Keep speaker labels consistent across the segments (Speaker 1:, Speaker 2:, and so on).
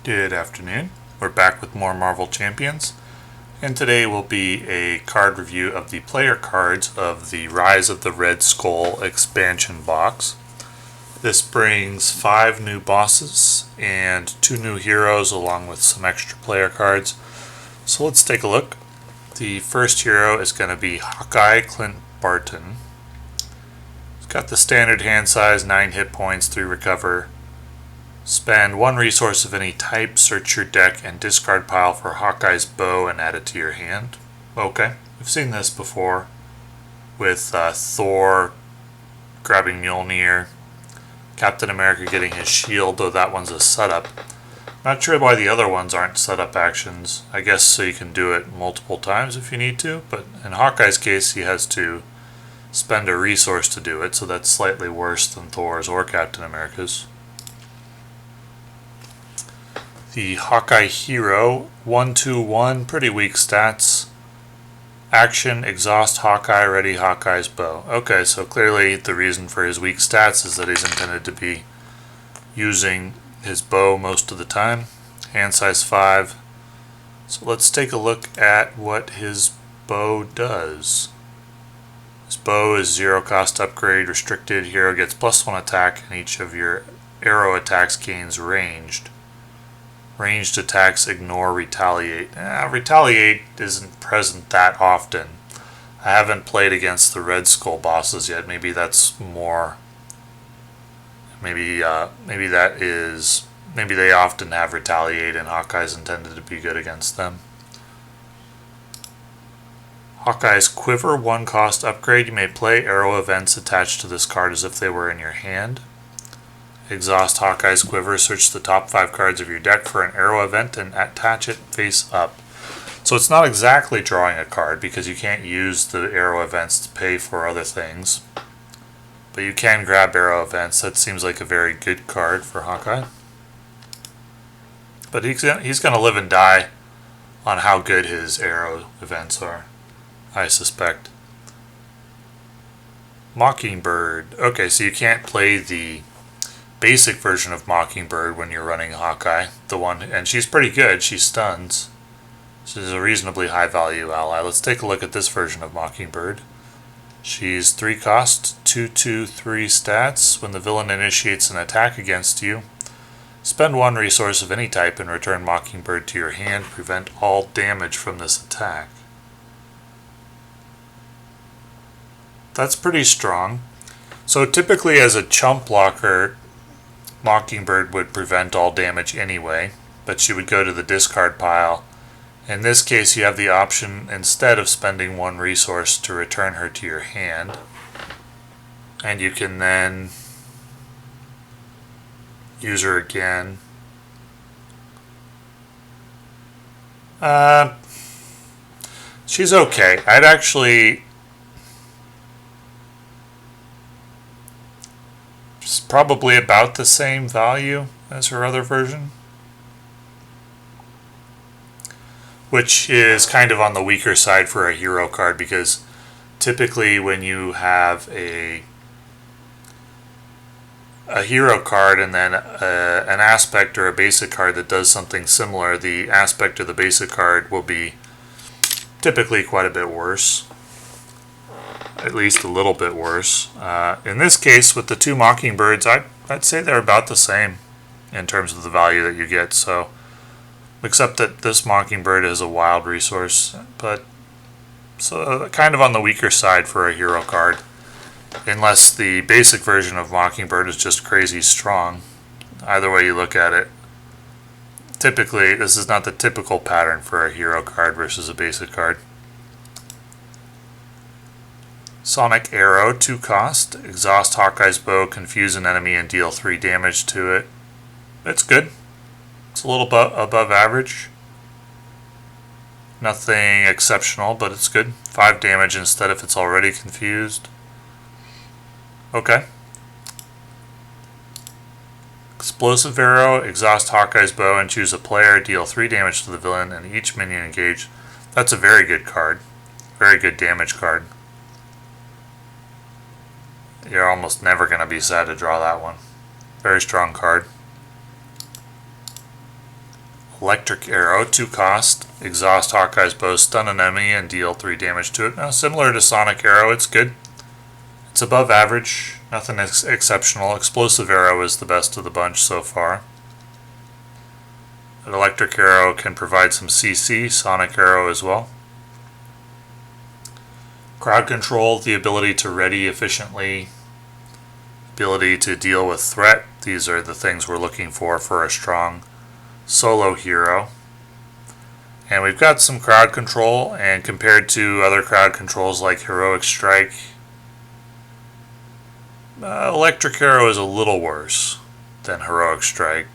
Speaker 1: Good afternoon. We're back with more Marvel Champions, and today will be a card review of the player cards of the Rise of the Red Skull expansion box. This brings 5 new bosses and 2 new heroes along with some extra player cards. So let's take a look. The first hero is going to be Hawkeye Clint Barton. He's got the standard hand size, 9 hit points, 3 recover. Spend 1 resource of any type, search your deck, and discard pile for Hawkeye's bow and add it to your hand. Okay, we've seen this before with Thor grabbing Mjolnir, Captain America getting his shield, though that one's a setup. Not sure why the other ones aren't setup actions. I guess so you can do it multiple times if you need to, but in Hawkeye's case he has to spend a resource to do it, so that's slightly worse than Thor's or Captain America's. The Hawkeye Hero, 1/2/1, pretty weak stats. Action, exhaust Hawkeye, ready Hawkeye's bow. Okay, so clearly the reason for his weak stats is that he's intended to be using his bow most of the time. Hand size 5. So let's take a look at what his bow does. His bow is 0 cost upgrade, restricted. Hero gets +1 attack, and each of your arrow attacks gains ranged. Ranged attacks ignore retaliate. Retaliate isn't present that often. I haven't played against the Red Skull bosses yet. Maybe that's more. Maybe they often have retaliate, and Hawkeye's intended to be good against them. Hawkeye's Quiver, 1 cost upgrade. You may play arrow events attached to this card as if they were in your hand. Exhaust Hawkeye's Quiver, search the top 5 cards of your deck for an arrow event and attach it face up. So it's not exactly drawing a card because you can't use the arrow events to pay for other things. But you can grab arrow events. That seems like a very good card for Hawkeye. But he's going to live and die on how good his arrow events are, I suspect. Mockingbird. Okay, so you can't play the basic version of Mockingbird when you're running Hawkeye, and she's pretty good. She stuns. She's a reasonably high value ally. Let's take a look at this version of Mockingbird. She's 3 cost, 2/2/3 stats. When the villain initiates an attack against you, spend 1 resource of any type and return Mockingbird to your hand. Prevent all damage from this attack. That's pretty strong. So typically as a chump blocker, Mockingbird would prevent all damage anyway, but she would go to the discard pile. In this case, you have the option, instead of spending 1 resource, to return her to your hand. And you can then use her again. She's okay. I'd actually... It's probably about the same value as her other version, which is kind of on the weaker side for a hero card, because typically when you have a hero card and then an aspect or a basic card that does something similar, the aspect or the basic card will be typically quite a bit worse. At least a little bit worse. In this case, with the 2 Mockingbirds, I'd say they're about the same in terms of the value that you get. So, except that this Mockingbird is a wild resource, but so kind of on the weaker side for a hero card, unless the basic version of Mockingbird is just crazy strong. Either way you look at it, typically this is not the typical pattern for a hero card versus a basic card. Sonic Arrow, 2 cost. Exhaust Hawkeye's bow, confuse an enemy, and deal 3 damage to it. It's good. It's a little above average. Nothing exceptional, but it's good. 5 damage instead if it's already confused. Okay. Explosive Arrow, exhaust Hawkeye's bow and choose a player, deal 3 damage to the villain and each minion engaged. That's a very good card. Very good damage card. You're almost never going to be sad to draw that one. Very strong card. Electric Arrow, 2 cost. Exhaust Hawkeye's bow, stun an enemy, and deal 3 damage to it. Now, similar to Sonic Arrow, it's good. It's above average, nothing exceptional. Explosive Arrow is the best of the bunch so far. An Electric Arrow can provide some CC, Sonic Arrow as well. Crowd Control, the ability to ready efficiently, ability to deal with threat. These are the things we're looking for a strong solo hero. And we've got some crowd control, and compared to other crowd controls like Heroic Strike, Electric Arrow is a little worse than Heroic Strike,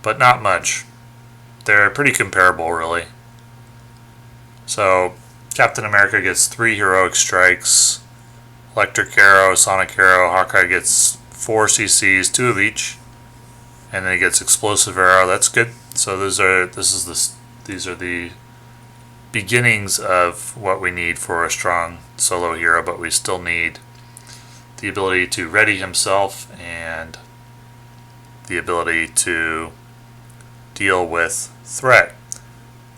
Speaker 1: but not much. They're pretty comparable, really. So Captain America gets 3 Heroic Strikes, Electric Arrow, Sonic Arrow, Hawkeye gets 4 CCs, 2 of each, and then he gets Explosive Arrow. That's good. So these are the beginnings of what we need for a strong solo hero, but we still need the ability to ready himself and the ability to deal with threat.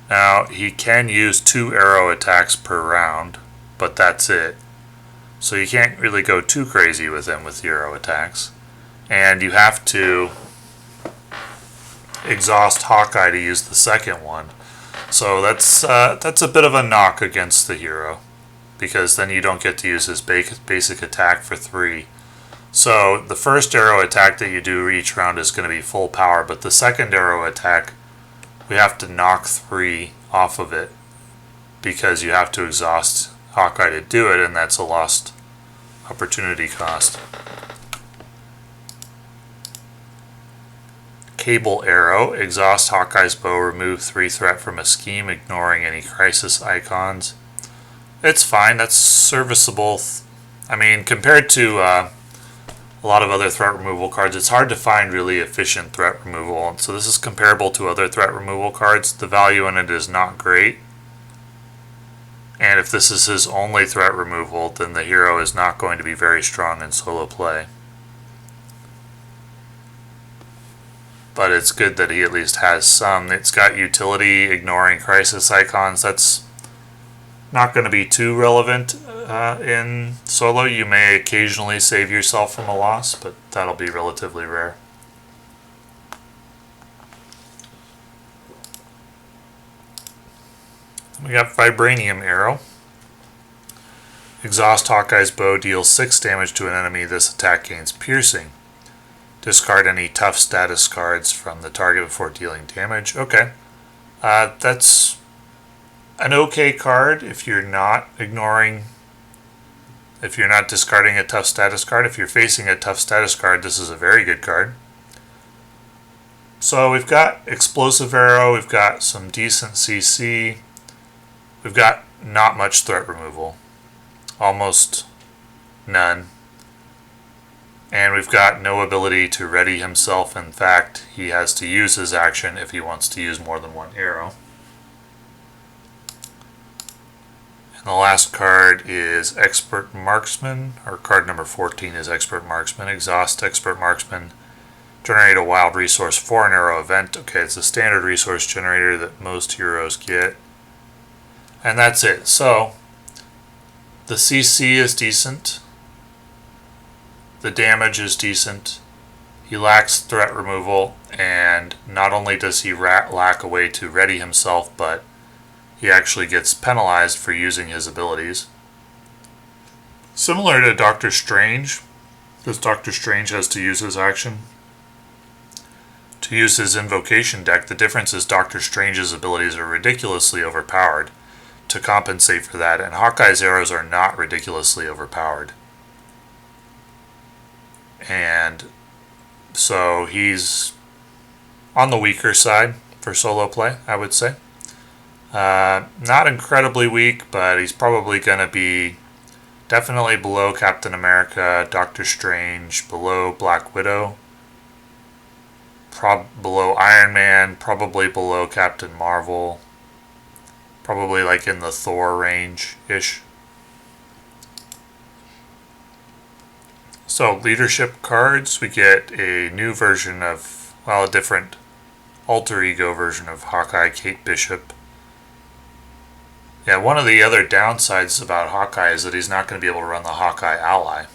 Speaker 1: Now, he can use 2 arrow attacks per round, but that's it. So you can't really go too crazy with him with arrow attacks. And you have to exhaust Hawkeye to use the second one. So that's a bit of a knock against the hero, because then you don't get to use his basic attack for 3. So the first arrow attack that you do each round is going to be full power, but the second arrow attack, we have to knock 3 off of it, because you have to exhaust Hawkeye to do it, and that's a lost opportunity cost. Cable Arrow, exhaust Hawkeye's bow, remove 3 threat from a scheme, ignoring any crisis icons. It's fine, that's serviceable. I mean, compared to a lot of other threat removal cards, it's hard to find really efficient threat removal, and so this is comparable to other threat removal cards. The value in it is not great, and if this is his only threat removal, then the hero is not going to be very strong in solo play. But it's good that he at least has some. It's got utility, ignoring crisis icons. That's not going to be too relevant in solo. You may occasionally save yourself from a loss, but that'll be relatively rare. We got Vibranium Arrow. Exhaust Hawkeye's bow, deals 6 damage to an enemy. This attack gains piercing. Discard any tough status cards from the target before dealing damage. Okay. That's an okay card if you're not discarding a tough status card. If you're facing a tough status card, this is a very good card. So we've got Explosive Arrow, we've got some decent CC, we've got not much threat removal, almost none. And we've got no ability to ready himself. In fact, he has to use his action if he wants to use more than 1 arrow. And the last card is Expert Marksman, or card number 14 is Expert Marksman. Exhaust Expert Marksman, generate a wild resource for an arrow event. Okay, it's a standard resource generator that most heroes get. And that's it. So, the CC is decent. The damage is decent. He lacks threat removal, and not only does he lack a way to ready himself, but he actually gets penalized for using his abilities. Similar to Doctor Strange, because Doctor Strange has to use his action to use his invocation deck. The difference is Doctor Strange's abilities are ridiculously overpowered to compensate for that, and Hawkeye's arrows are not ridiculously overpowered. And so he's on the weaker side for solo play, I would say. Not incredibly weak, but he's probably going to be definitely below Captain America, Doctor Strange, below Black Widow, below Iron Man, probably below Captain Marvel, probably like in the Thor range-ish. So, leadership cards, we get a new version of well, a different alter ego version of Hawkeye, Kate Bishop. Yeah, one of the other downsides about Hawkeye is that he's not going to be able to run the Hawkeye ally,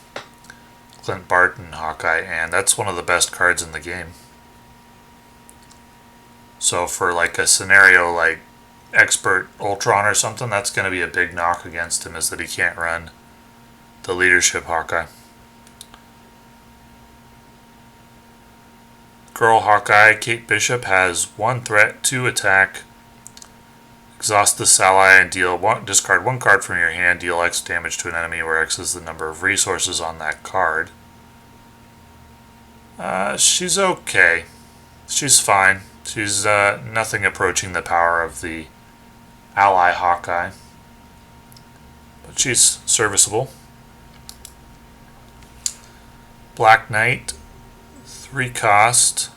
Speaker 1: Clint Barton Hawkeye, and that's one of the best cards in the game. So for like a scenario like Expert Ultron or something, that's going to be a big knock against him, is that he can't run the leadership Hawkeye. Girl Hawkeye, Kate Bishop, has 1 threat, 2 attack, exhaust this ally and discard 1 card from your hand, deal X damage to an enemy where X is the number of resources on that card. She's okay. She's fine. She's nothing approaching the power of the ally Hawkeye. But she's serviceable. Black Knight, 3 cost,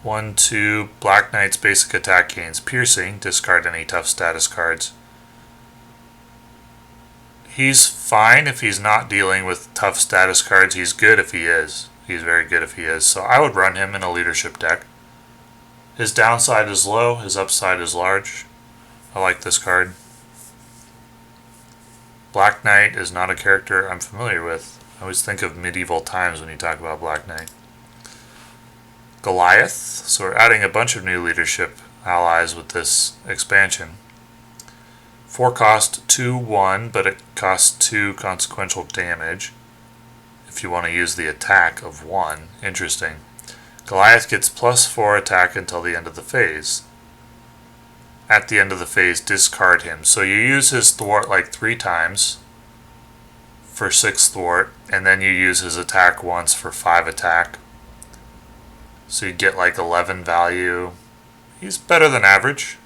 Speaker 1: 1/2. Black Knight's basic attack gains piercing. Discard any tough status cards. He's fine if he's not dealing with tough status cards. He's good if he is. He's very good if he is. So I would run him in a leadership deck. His downside is low. His upside is large. I like this card. Black Knight is not a character I'm familiar with. I always think of medieval times when you talk about Black Knight. Goliath. So we're adding a bunch of new leadership allies with this expansion. 4 cost, 2/1, but it costs 2 consequential damage if you want to use the attack of 1. Interesting. Goliath gets +4 attack until the end of the phase. At the end of the phase, discard him. So you use his thwart like 3 times for 6 thwart, and then you use his attack once for 5 attack. So you get like 11 value. He's better than average.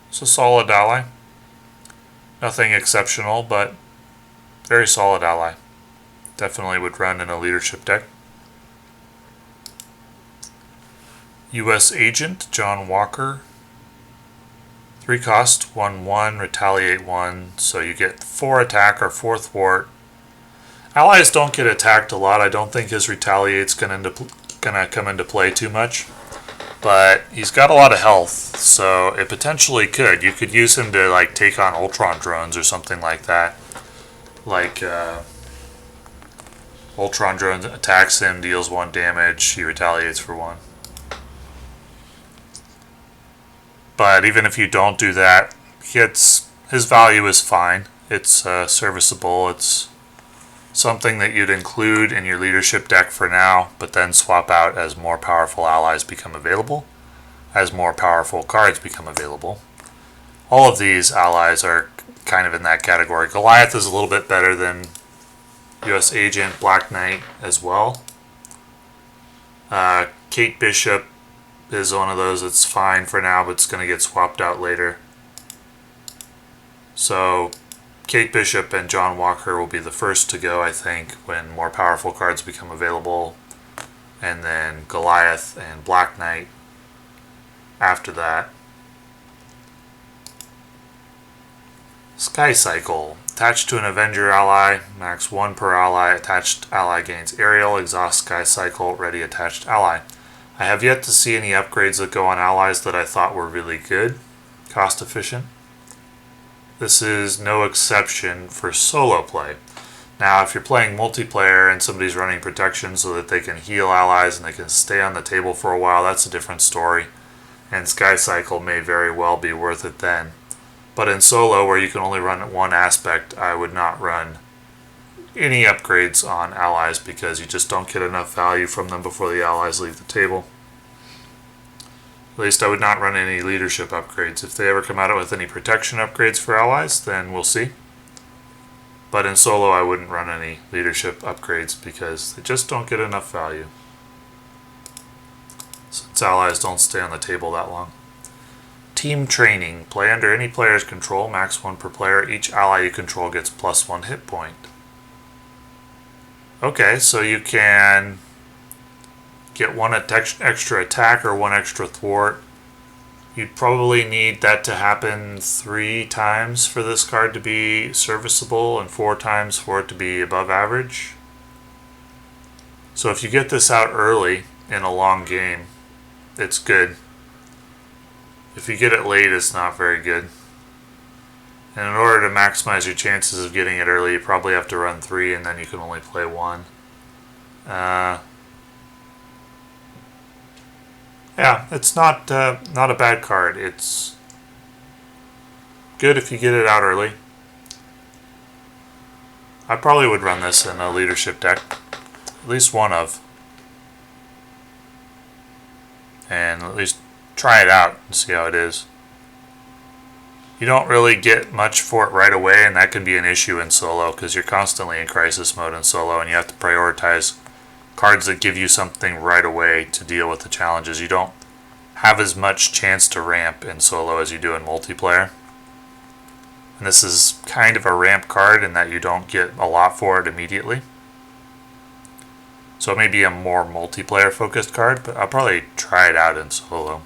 Speaker 1: It's a solid ally. Nothing exceptional, but very solid ally. Definitely would run in a leadership deck. U.S. Agent, John Walker. 3 cost, 1/1, retaliate 1, so you get 4 attack or 4 thwart. Allies don't get attacked a lot. I don't think his retaliate's gonna come into play too much. But he's got a lot of health, so it potentially could. You could use him to like take on Ultron drones or something like that. Like Ultron drone attacks him, deals 1 damage, he retaliates for 1. But even if you don't do that, his value is fine. It's serviceable. It's something that you'd include in your leadership deck for now, but then swap out as more powerful allies become available, as more powerful cards become available. All of these allies are kind of in that category. Goliath is a little bit better than U.S. Agent, Black Knight as well. Kate Bishop is one of those that's fine for now, but it's going to get swapped out later. So Kate Bishop and John Walker will be the first to go, I think, when more powerful cards become available. And then Goliath and Black Knight after that. Sky Cycle. Attached to an Avenger ally, max 1 per ally. Attached ally gains aerial, exhaust Sky Cycle, ready attached ally. I have yet to see any upgrades that go on allies that I thought were really good, cost efficient. This is no exception for solo play. Now, if you're playing multiplayer and somebody's running protection so that they can heal allies and they can stay on the table for a while, that's a different story. And Sky Cycle may very well be worth it then. But in solo, where you can only run one aspect, I would not run any upgrades on allies because you just don't get enough value from them before the allies leave the table. At least I would not run any leadership upgrades. If they ever come out with any protection upgrades for allies, then we'll see. But in solo, I wouldn't run any leadership upgrades because they just don't get enough value. Since allies don't stay on the table that long. Team Training. Play under any player's control, max 1 per player. Each ally you control gets +1 hit point. Okay, so you can get 1 extra attack or 1 extra thwart. You'd probably need that to happen 3 times for this card to be serviceable and 4 times for it to be above average. So if you get this out early in a long game, it's good. If you get it late, it's not very good. And in order to maximize your chances of getting it early, you probably have to run 3 and then you can only play 1. Yeah, it's not a bad card. It's good if you get it out early. I probably would run this in a leadership deck. At least one of. And at least try it out and see how it is. You don't really get much for it right away, and that can be an issue in solo because you're constantly in crisis mode in solo and you have to prioritize cards that give you something right away to deal with the challenges. You don't have as much chance to ramp in solo as you do in multiplayer. And this is kind of a ramp card in that you don't get a lot for it immediately. So it may be a more multiplayer focused card, but I'll probably try it out in solo.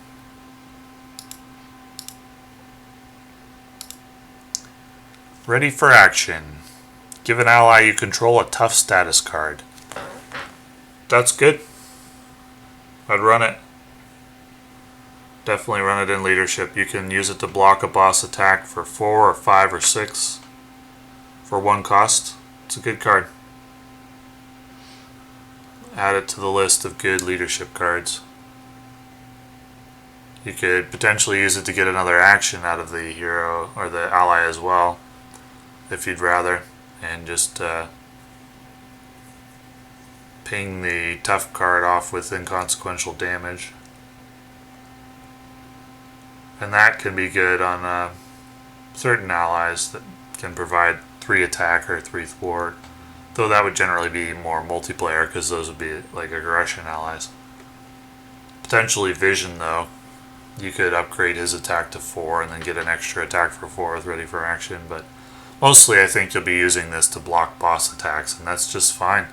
Speaker 1: Ready for action. Give an ally you control a tough status card. That's good. I'd run it. Definitely run it in leadership. You can use it to block a boss attack for 4 or 5 or 6 for 1 cost. It's a good card. Add it to the list of good leadership cards. You could potentially use it to get another action out of the hero or the ally as well, if you'd rather, and just ping the tough card off with inconsequential damage. And that can be good on certain allies that can provide 3 attack or 3 thwart. Though that would generally be more multiplayer because those would be like aggression allies. Potentially Vision though. You could upgrade his attack to 4 and then get an extra attack for 4 with ready for action. But mostly I think you'll be using this to block boss attacks, and that's just fine.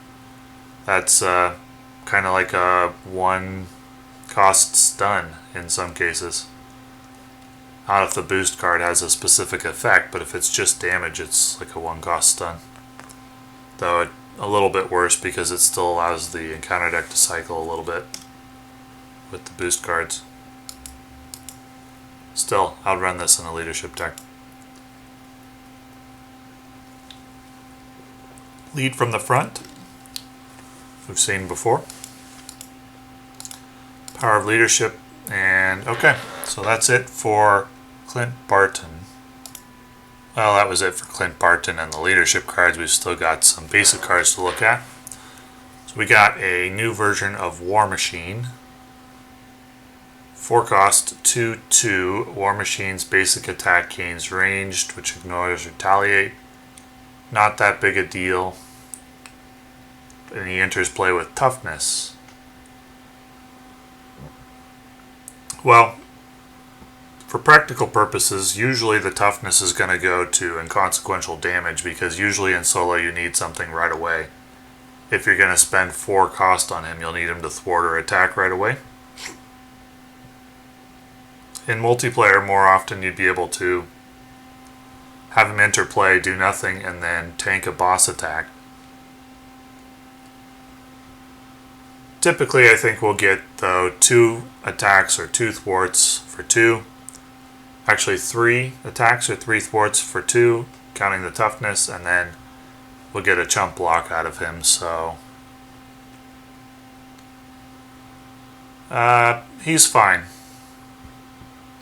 Speaker 1: That's kind of like a 1 cost stun in some cases. Not if the boost card has a specific effect, but if it's just damage, it's like a 1 cost stun. Though a little bit worse because it still allows the encounter deck to cycle a little bit with the boost cards. Still, I'd run this in a leadership deck. Lead from the front. We've seen before. Power of leadership. And okay, so that's it for Clint Barton. Well, that was it for Clint Barton and the leadership cards. We've still got some basic cards to look at. So we got a new version of War Machine. 4 cost, 2/2. War Machine's basic attack gains ranged, which ignores retaliate. Not that big a deal. And he enters play with toughness. Well, for practical purposes, usually the toughness is going to go to inconsequential damage because usually in solo you need something right away. If you're going to spend 4 cost on him, you'll need him to thwart or attack right away. In multiplayer, more often you'd be able to have him enter play, do nothing, and then tank a boss attack. Typically, I think we'll get, though, 2 attacks or 2 thwarts for 2. Actually, 3 attacks or 3 thwarts for 2, counting the toughness, and then we'll get a chump block out of him, so... he's fine.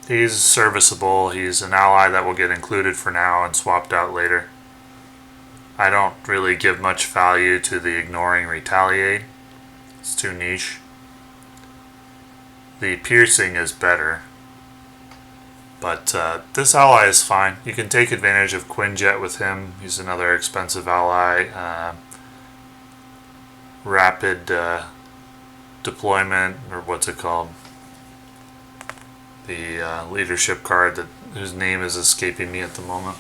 Speaker 1: He's serviceable. He's an ally that will get included for now and swapped out later. I don't really give much value to the ignoring retaliate. It's too niche. The piercing is better. But this ally is fine. You can take advantage of Quinjet with him. He's another expensive ally. Rapid deployment, or what's it called? The leadership card whose name is escaping me at the moment.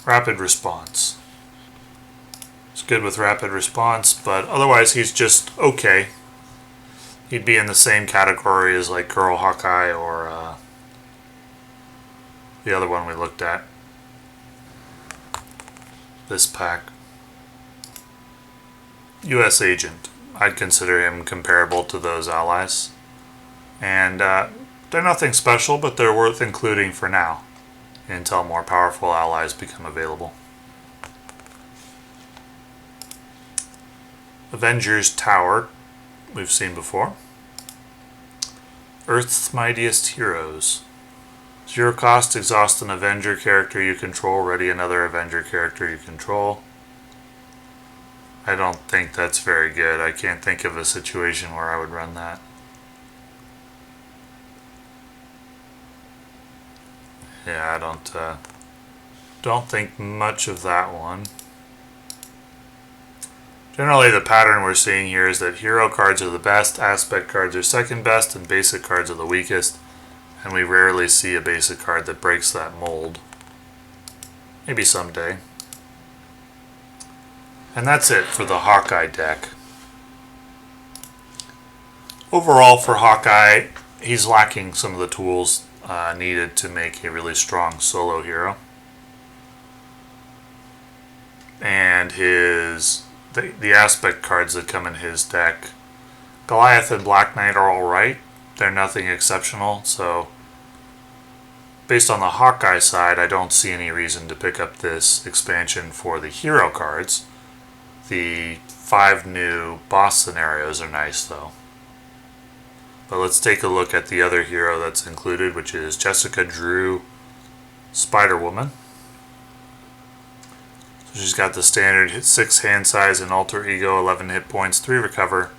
Speaker 1: Rapid response. It's good with rapid response, but otherwise he's just okay. He'd be in the same category as like Girl Hawkeye or the other one we looked at. This pack. U.S. Agent. I'd consider him comparable to those allies. And they're nothing special, but they're worth including for now until more powerful allies become available. Avengers Tower, we've seen before. Earth's Mightiest Heroes. 0 cost, exhaust an Avenger character you control, ready another Avenger character you control. I don't think that's very good. I can't think of a situation where I would run that. Yeah, I don't think much of that one. Generally, the pattern we're seeing here is that hero cards are the best, aspect cards are second best, and basic cards are the weakest. And we rarely see a basic card that breaks that mold. Maybe someday. And that's it for the Hawkeye deck. Overall, for Hawkeye, he's lacking some of the tools needed to make a really strong solo hero. And the aspect cards that come in his deck, Goliath and Black Knight are alright. They're nothing exceptional, so based on the Hawkeye side, I don't see any reason to pick up this expansion for the hero cards. The 5 new boss scenarios are nice, though. But let's take a look at the other hero that's included, which is Jessica Drew, Spider-Woman. So she's got the standard 6 hand size and alter ego, 11 hit points, 3 recover.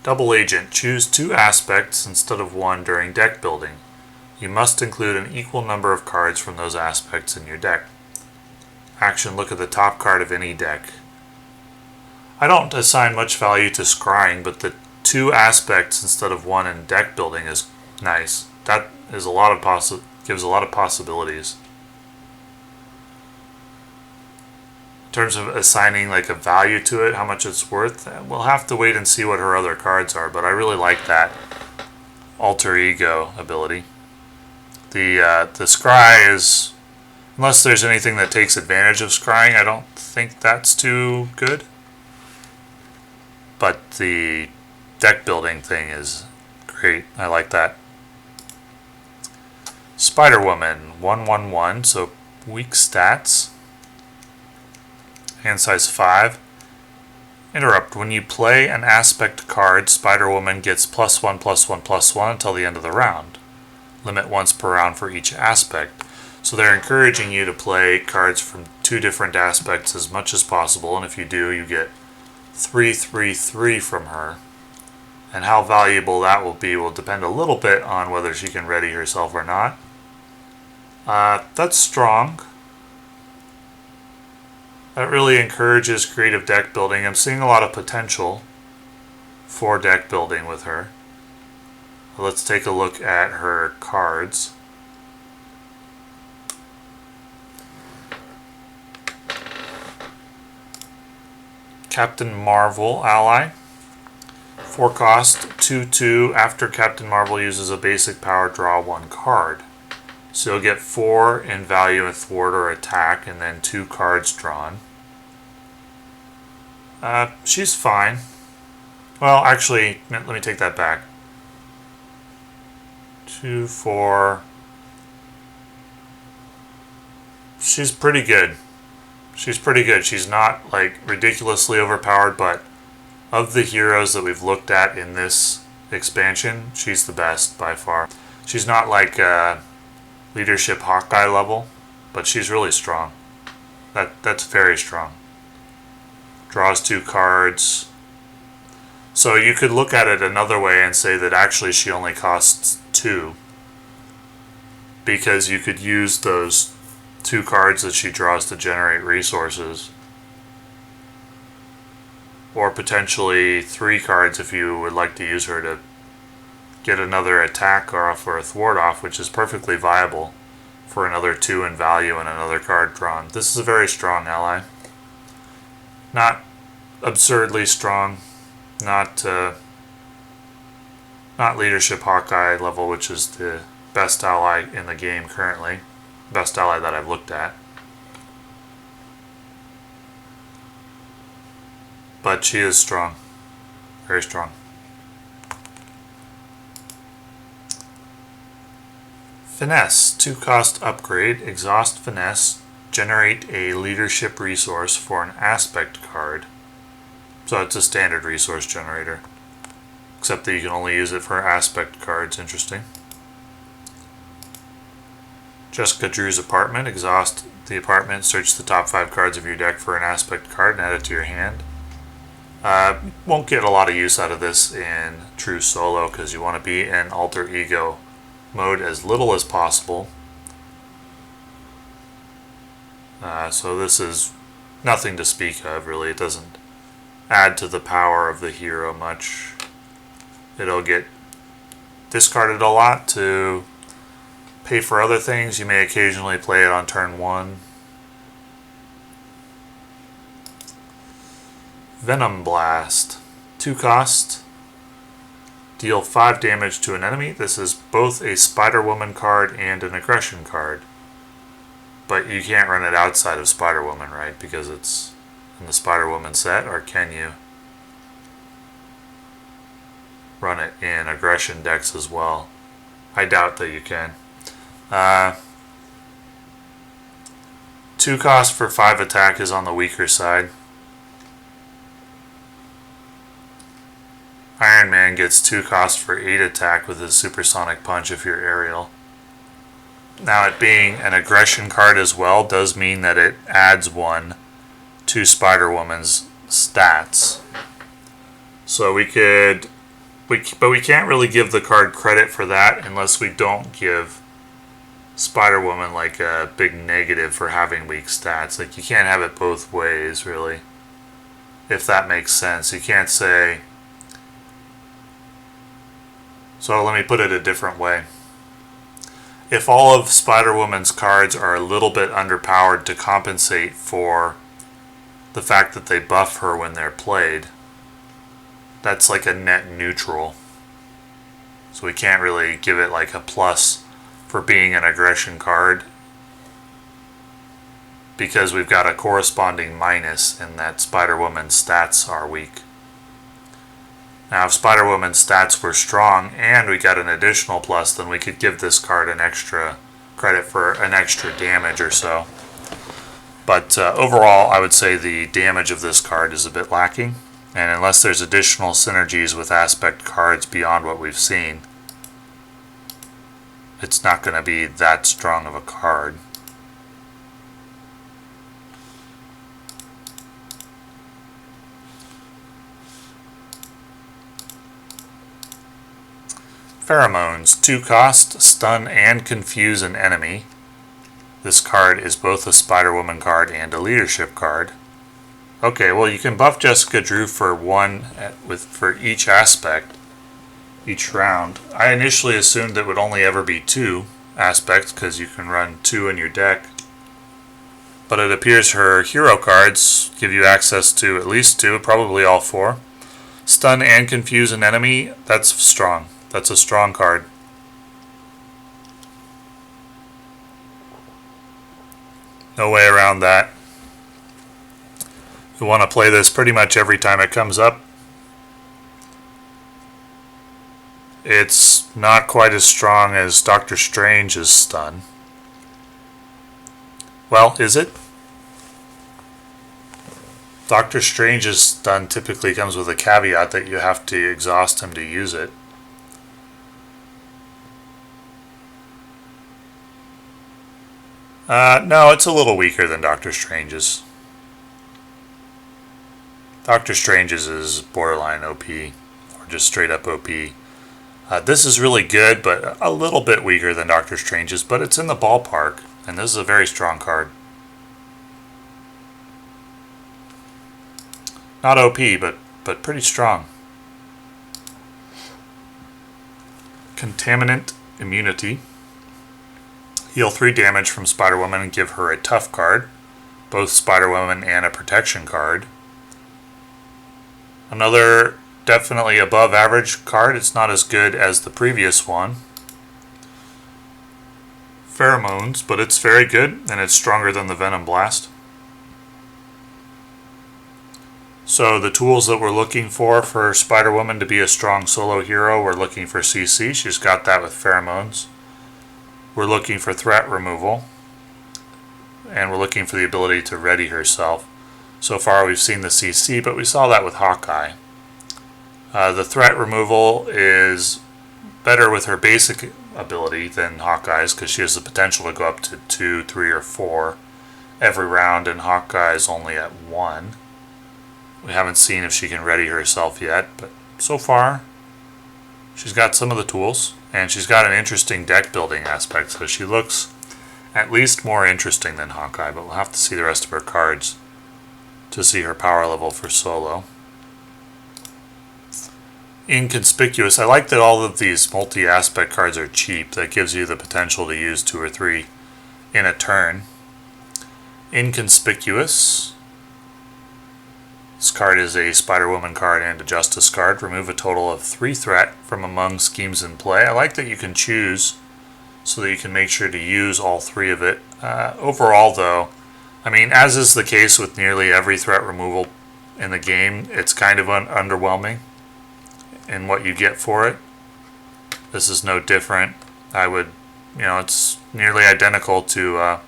Speaker 1: Double agent, choose 2 aspects instead of 1 during deck building. You must include an equal number of cards from those aspects in your deck. Action, look at the top card of any deck. I don't assign much value to scrying, but the 2 aspects instead of 1 in deck building is nice. That is gives a lot of possibilities. In terms of assigning like a value to it, how much it's worth, we'll have to wait and see what her other cards are, but I really like that alter ego ability. The scry is, unless there's anything that takes advantage of scrying, I don't think that's too good. But the deck building thing is great. I like that. Spider-Woman, 1/1/1, so weak stats. Hand size 5. Interrupt. When you play an aspect card, Spider-Woman gets +1/+1/+1 until the end of the round. Limit once per round for each aspect. So they're encouraging you to play cards from 2 different aspects as much as possible, and if you do, you get 3/3/3 from her. And how valuable that will be will depend a little bit on whether she can ready herself or not. That's strong. That really encourages creative deck building. I'm seeing a lot of potential for deck building with her. Let's take a look at her cards. Captain Marvel ally. 4 cost, 2/2. After Captain Marvel uses a basic power, draw 1 card. So you'll get 4 in value in thwart or attack, and then 2 cards drawn. She's fine. Well, actually, let me take that back. 2, 4. She's pretty good. She's pretty good. She's not like ridiculously overpowered, but of the heroes that we've looked at in this expansion, she's the best by far. She's not like leadership Hawkeye level, but she's really strong. That's very strong. Draws 2 cards. So you could look at it another way and say that actually she only costs 2, because you could use those 2 cards that she draws to generate resources, or potentially 3 cards if you would like to use her to get another attack off or a thwart off, which is perfectly viable for another 2 in value and another card drawn. This is a very strong ally. Not absurdly strong, not leadership Hawkeye level, which is the best ally in the game currently. Best ally that I've looked at. But she is strong. Very strong. Finesse, 2-cost upgrade, exhaust finesse, generate a leadership resource for an aspect card. So it's a standard resource generator, except that you can only use it for aspect cards. Interesting. Jessica Drew's apartment, exhaust the apartment, search the top 5 cards of your deck for an aspect card and add it to your hand. Won't get a lot of use out of this in true solo because you want to be in alter ego mode as little as possible. So this is nothing to speak of, really. It doesn't add to the power of the hero much. It'll get discarded a lot to pay for other things. You may occasionally play it on turn 1. Venom Blast, 2 cost. Deal 5 damage to an enemy. This is both a Spider-Woman card and an aggression card. But you can't run it outside of Spider-Woman, right? Because it's in the Spider-Woman set, or can you run it in aggression decks as well? I doubt that you can. 2 cost for 5 attack is on the weaker side. Iron Man gets 2 cost for 8 attack with his supersonic punch if you're aerial. Now, it being an aggression card as well does mean that it adds 1 to Spider-Woman's stats. So we can't really give the card credit for that unless we don't give Spider-Woman like a big negative for having weak stats. Like, you can't have it both ways, really, if that makes sense. You can't say... So let me put it a different way. If all of Spider-Woman's cards are a little bit underpowered to compensate for the fact that they buff her when they're played, that's like a net neutral. So we can't really give it like a plus for being an aggression card because we've got a corresponding minus in that Spider-Woman's stats are weak. Now, if Spider-Woman's stats were strong and we got an additional plus, then we could give this card an extra credit for an extra damage or so. But overall, I would say the damage of this card is a bit lacking. And unless there's additional synergies with aspect cards beyond what we've seen, it's not going to be that strong of a card. Pheromones, 2 cost, stun and confuse an enemy. This card is both a Spider-Woman card and a leadership card. Okay, well, you can buff Jessica Drew for 1 for each aspect, each round. I initially assumed it would only ever be 2 aspects because you can run 2 in your deck. But it appears her hero cards give you access to at least 2, probably all 4. Stun and confuse an enemy, that's strong. That's a strong card. No way around that. You want to play this pretty much every time it comes up. It's not quite as strong as Doctor Strange's stun. Well, is it? Doctor Strange's stun typically comes with a caveat that you have to exhaust him to use it. No, it's a little weaker than Doctor Strange's. Doctor Strange's is borderline OP, or just straight up OP. This is really good, but a little bit weaker than Doctor Strange's, but it's in the ballpark, and this is a very strong card. Not OP, but pretty strong. Contaminant Immunity. Heal 3 damage from Spider-Woman and give her a tough card. Both Spider-Woman and a protection card. Another definitely above average card. It's not as good as the previous one. Pheromones, but it's very good and it's stronger than the Venom Blast. So the tools that we're looking for Spider-Woman to be a strong solo hero, we're looking for CC. She's got that with pheromones. We're looking for threat removal. And we're looking for the ability to ready herself. So far we've seen the CC, but we saw that with Hawkeye. The threat removal is better with her basic ability than Hawkeye's because she has the potential to go up to 2, 3, or 4 every round, and Hawkeye's only at 1. We haven't seen if she can ready herself yet, but so far she's got some of the tools, and she's got an interesting deck building aspect, so she looks at least more interesting than Hawkeye, but we'll have to see the rest of her cards to see her power level for solo. Inconspicuous. I like that all of these multi-aspect cards are cheap. That gives you the potential to use 2 or 3 in a turn. Inconspicuous. This card is a Spider-Woman card and a Justice card. Remove a total of 3 threat from among schemes in play. I like that you can choose so that you can make sure to use all 3 of it. Overall, though, I mean, as is the case with nearly every threat removal in the game, it's kind of underwhelming in what you get for it. This is no different. It's nearly identical to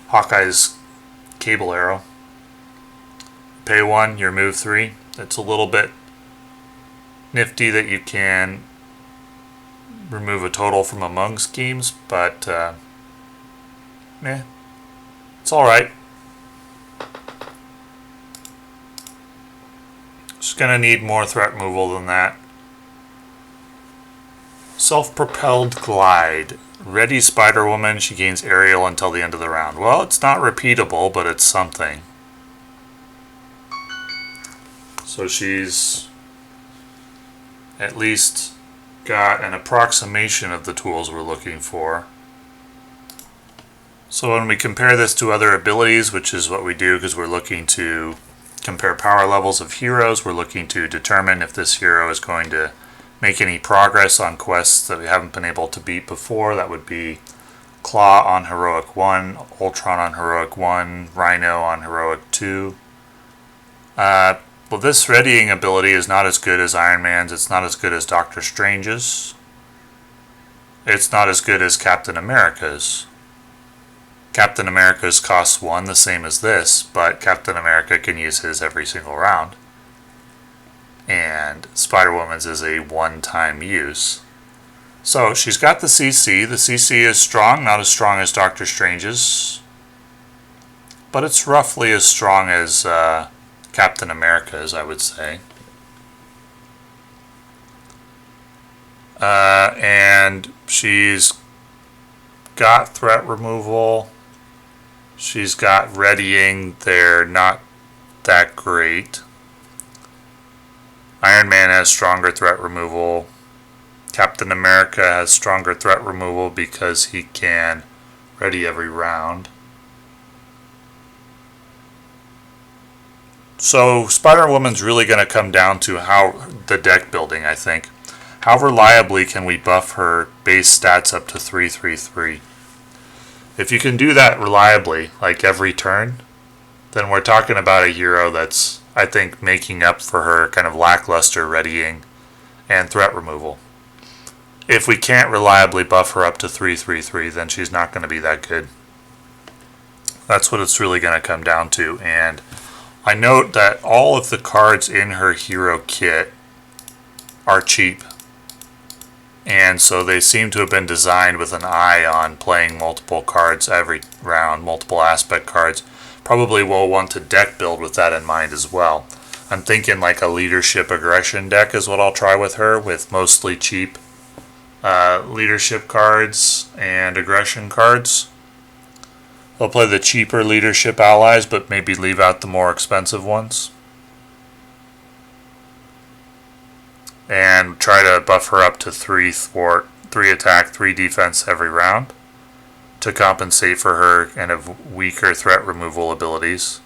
Speaker 1: Hawkeye's Cable Arrow. Pay 1, you remove 3. It's a little bit nifty that you can remove a total from among schemes, but it's alright. She's going to need more threat removal than that. Self-propelled glide. Ready Spider-Woman, she gains aerial until the end of the round. Well, it's not repeatable, but it's something. So she's at least got an approximation of the tools we're looking for. So when we compare this to other abilities, which is what we do because we're looking to compare power levels of heroes, we're looking to determine if this hero is going to make any progress on quests that we haven't been able to beat before. That would be Claw on Heroic 1, Ultron on Heroic 1, Rhino on Heroic 2. Well, this readying ability is not as good as Iron Man's. It's not as good as Doctor Strange's. It's not as good as Captain America's. Captain America's costs 1, the same as this, but Captain America can use his every single round. And Spider-Woman's is a one-time use. So she's got the CC. The CC is strong, not as strong as Doctor Strange's, but it's roughly as strong as Captain America's, I would say. And she's got threat removal. She's got readying. They're not that great. Iron Man has stronger threat removal. Captain America has stronger threat removal because he can ready every round. So Spider-Woman's really going to come down to how the deck building, I think. How reliably can we buff her base stats up to 3/3/3? If you can do that reliably, like every turn, then we're talking about a hero that's, I think, making up for her kind of lackluster readying and threat removal. If we can't reliably buff her up to 3/3/3, then she's not going to be that good. That's what it's really going to come down to. And I note that all of the cards in her hero kit are cheap. And so they seem to have been designed with an eye on playing multiple cards every round, multiple aspect cards. Probably will want to deck build with that in mind as well. I'm thinking like a leadership aggression deck is what I'll try with her, with mostly cheap leadership cards and aggression cards. I'll play the cheaper leadership allies, but maybe leave out the more expensive ones. And try to buff her up to 3 thwart, 3 attack, 3 defense every round to compensate for her kind of weaker threat removal abilities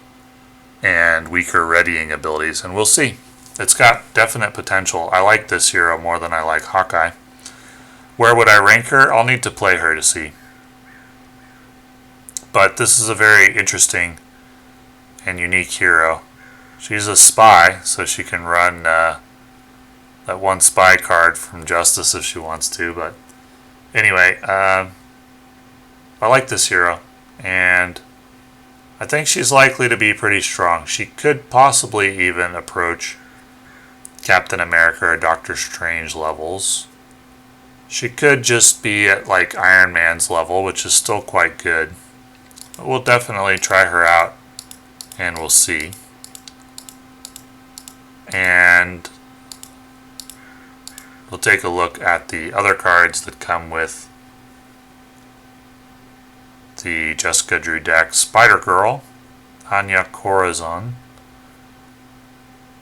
Speaker 1: and weaker readying abilities. And we'll see. It's got definite potential. I like this hero more than I like Hawkeye. Where would I rank her? I'll need to play her to see. But this is a very interesting and unique hero. She's a spy, so she can run that one spy card from Justice if she wants to. But anyway, I like this hero, and I think she's likely to be pretty strong. She could possibly even approach Captain America or Doctor Strange levels. She could just be at like Iron Man's level, which is still quite good. But we'll definitely try her out, and we'll see. And we'll take a look at the other cards that come with the Jessica Drew deck. Spider-Girl, Anya Corazon.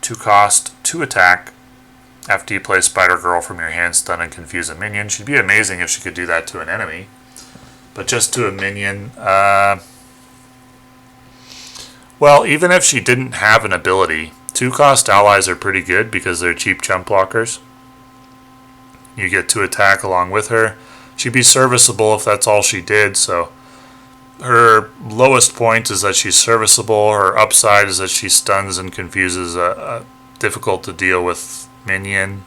Speaker 1: 2 cost, 2 attack. After you play Spider-Girl from your hand, stun and confuse a minion. She'd be amazing if she could do that to an enemy. But just to a minion, well, even if she didn't have an ability, 2 cost allies are pretty good because they're cheap chump blockers. You get 2 attack along with her. She'd be serviceable if that's all she did, so her lowest point is that she's serviceable. Her upside is that she stuns and confuses a difficult to deal with minion.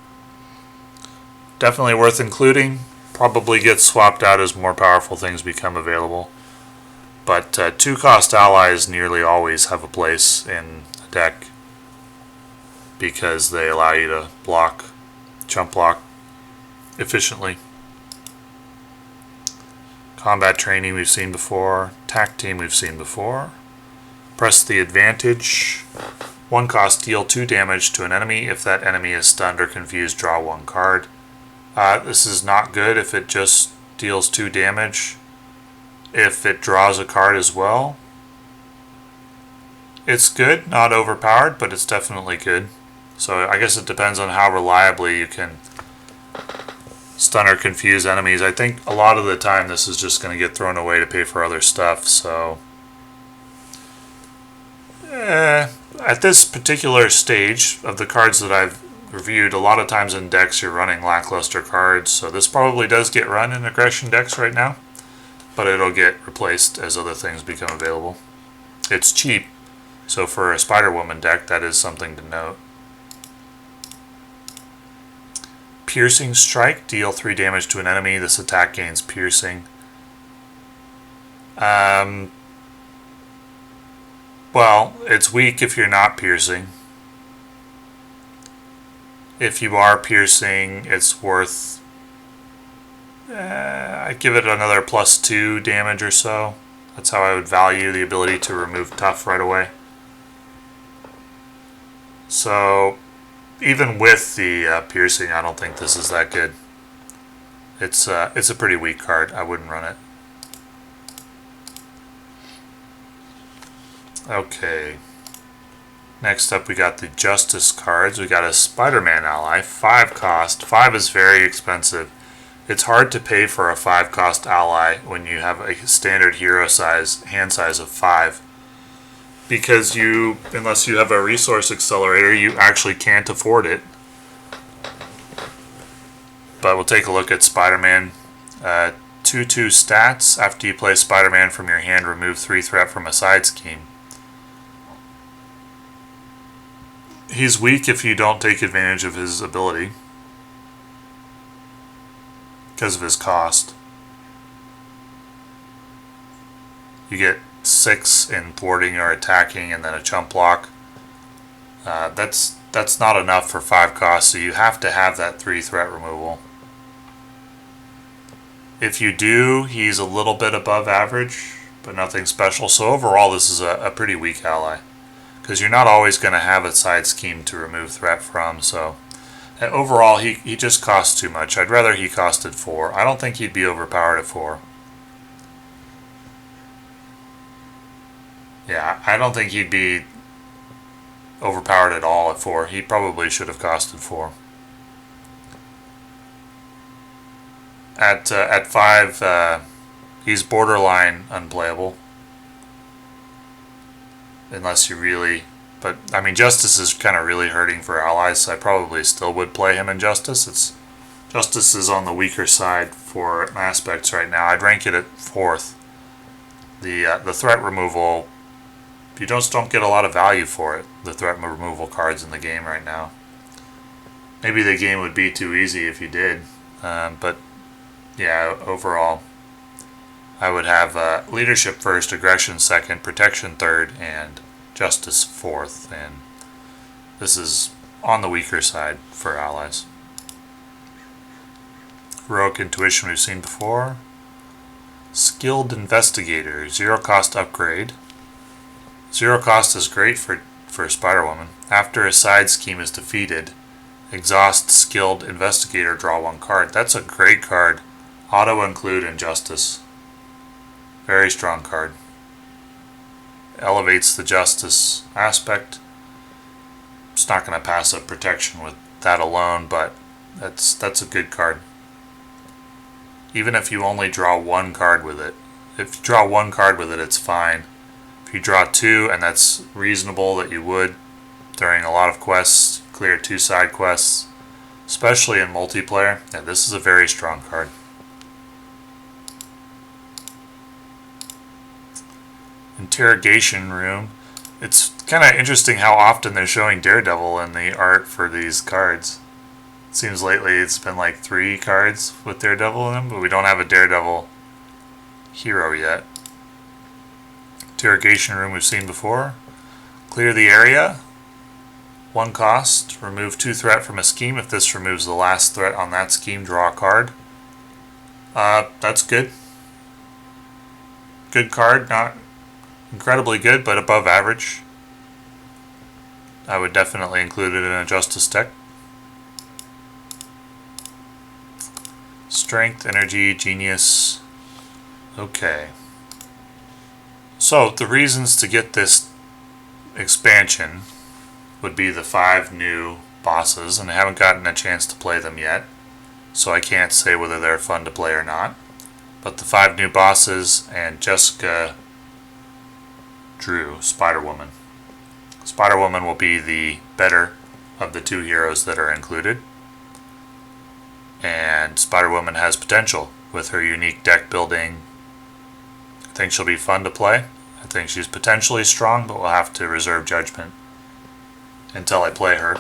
Speaker 1: Definitely worth including. Probably gets swapped out as more powerful things become available. But 2 cost allies nearly always have a place in a deck because they allow you to block, chump block efficiently. Combat training we've seen before. Attack team we've seen before. Press the advantage. 1 cost, deal 2 damage to an enemy. If that enemy is stunned or confused, draw 1 card. This is not good if it just deals 2 damage. If it draws a card as well, it's good, not overpowered, but it's definitely good. So I guess it depends on how reliably you can stun or confuse enemies. I think a lot of the time this is just going to get thrown away to pay for other stuff, so at this particular stage of the cards that I've reviewed, a lot of times in decks you're running lackluster cards, so this probably does get run in aggression decks right now, but it'll get replaced as other things become available. It's cheap, so for a Spider-Woman deck that is something to note. Piercing Strike, deal 3 damage to an enemy. This attack gains piercing. Well, it's weak if you're not piercing. If you are piercing, it's worth... I'd give it another +2 damage or so. That's how I would value the ability to remove tough right away. So, even with the piercing, I don't think this is that good. It's a pretty weak card. I wouldn't run it. Okay. Next up we got the Justice cards. We got a Spider-Man ally, 5 cost. 5 is very expensive. It's hard to pay for a 5 cost ally when you have a standard hero size, hand size of 5. Because you, unless you have a resource accelerator, you actually can't afford it. But we'll take a look at Spider-Man. 2/2 stats. After you play Spider-Man from your hand, remove 3 threat from a side scheme. He's weak if you don't take advantage of his ability because of his cost. You get 6 in thwarting or attacking and then a chump block. That's not enough for 5 costs, so you have to have that 3 threat removal. If you do, he's a little bit above average, but nothing special. So overall, this is a pretty weak ally, because you're not always going to have a side scheme to remove threat from. So overall, he just costs too much. I'd rather he costed 4. I don't think he'd be overpowered at 4. Yeah, I don't think he'd be overpowered at all at 4. He probably should have costed 4. At 5, he's borderline unplayable. Unless you really... But, I mean, Justice is kind of really hurting for allies, so I probably still would play him in Justice. Justice is on the weaker side for aspects right now. I'd rank it at 4th. The threat removal you just don't get a lot of value for it, the threat removal cards in the game right now. Maybe the game would be too easy if you did, but yeah, overall, I would have leadership first, aggression second, protection third, and justice fourth, and this is on the weaker side for allies. Heroic intuition we've seen before. Skilled investigator, 0 cost upgrade. 0 cost is great for Spider-Woman. After a side scheme is defeated, exhaust skilled investigator, draw 1 card. That's a great card. Auto include injustice. Very strong card. Elevates the justice aspect. It's not going to pass up protection with that alone, but that's a good card. Even if you only draw 1 card with it. If you draw 1 card with it, it's fine. If you draw 2, and that's reasonable that you would during a lot of quests, clear 2 side quests, especially in multiplayer, yeah, this is a very strong card. Interrogation room. It's kind of interesting how often they're showing Daredevil in the art for these cards. It seems lately it's been like 3 cards with Daredevil in them, but we don't have a Daredevil hero yet. Interrogation room we've seen before. Clear the area. 1 cost. Remove 2 threat from a scheme. If this removes the last threat on that scheme, draw a card. That's good. Good card. Not incredibly good, but above average. I would definitely include it in a Justice deck. Strength, energy, genius. Okay. So the reasons to get this expansion would be the 5 new bosses, and I haven't gotten a chance to play them yet, so I can't say whether they're fun to play or not. But the 5 new bosses and Jessica Drew, Spider-Woman. Spider-Woman will be the better of the 2 heroes that are included. And Spider-Woman has potential with her unique deck building. I think she'll be fun to play. I think she's potentially strong, but we'll have to reserve judgment until I play her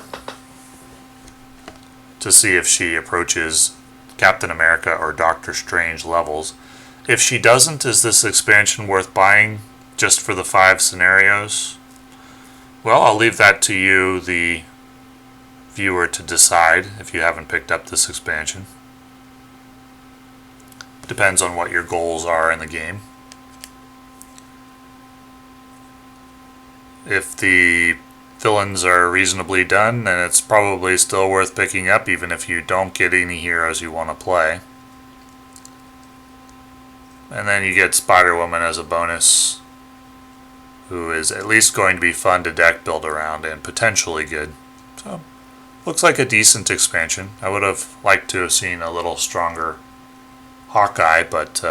Speaker 1: to see if she approaches Captain America or Doctor Strange levels. If she doesn't, is this expansion worth buying just for the 5 scenarios? Well, I'll leave that to you, the viewer, to decide if you haven't picked up this expansion. Depends on what your goals are in the game. If the villains are reasonably done, then it's probably still worth picking up even if you don't get any heroes you want to play. And then you get Spider-Woman as a bonus, who is at least going to be fun to deck build around and potentially good. So, looks like a decent expansion. I would have liked to have seen a little stronger Hawkeye, but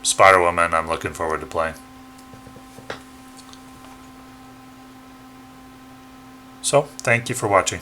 Speaker 1: Spider-Woman I'm looking forward to playing. So, thank you for watching.